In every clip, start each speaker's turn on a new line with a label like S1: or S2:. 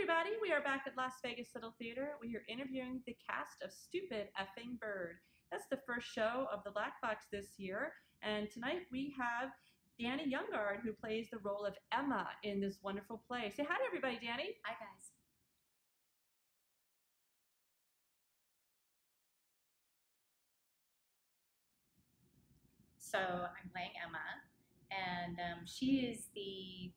S1: everybody, we are back at Las Vegas Little Theater. We are interviewing the cast of Stupid Effing Bird. That's the first show of the Black Box this year, and tonight we have Dannae Youngard, who plays the role of Emma in this wonderful play. Say hi to everybody, Dannae.
S2: Hi, guys. So I'm playing Emma, and she is the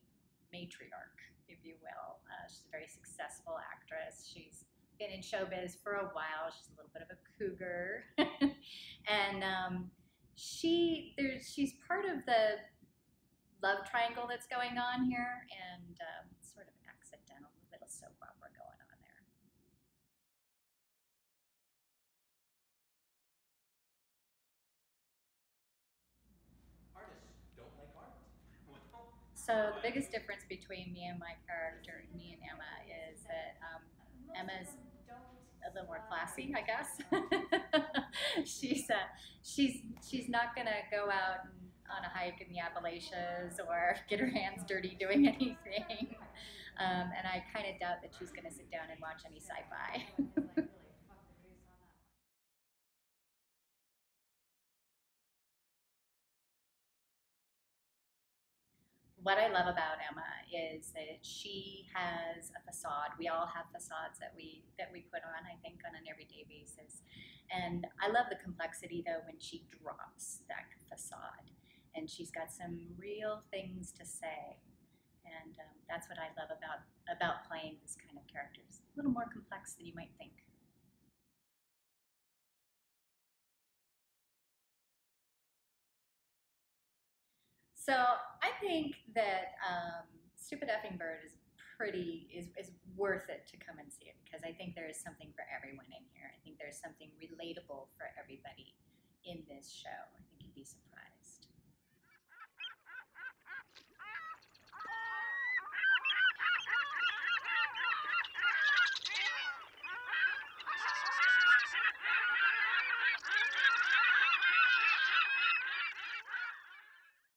S2: matriarch, if you will. She's a very successful actress. She's been in showbiz for a while. She's a little bit of a cougar, and she's part of the love triangle that's going on here, and sort of an accidental little soap opera going on there.
S3: Artists don't like art.
S2: So the biggest difference between me and my character, me and Emma, is that Emma's a little more classy, I guess. she's not gonna go out on a hike in the Appalachians or get her hands dirty doing anything. And I kind of doubt that she's gonna sit down and watch any sci-fi. What I love about Emma is that she has a facade. We all have facades that we put on, I think, on an everyday basis. And I love the complexity though when she drops that facade, and she's got some real things to say. And that's what I love about playing this kind of character. It's a little more complex than you might think. So I think that Stupid Effing Bird is worth it to come and see it, because I think there is something for everyone in here. I think there's something relatable for everybody in this show.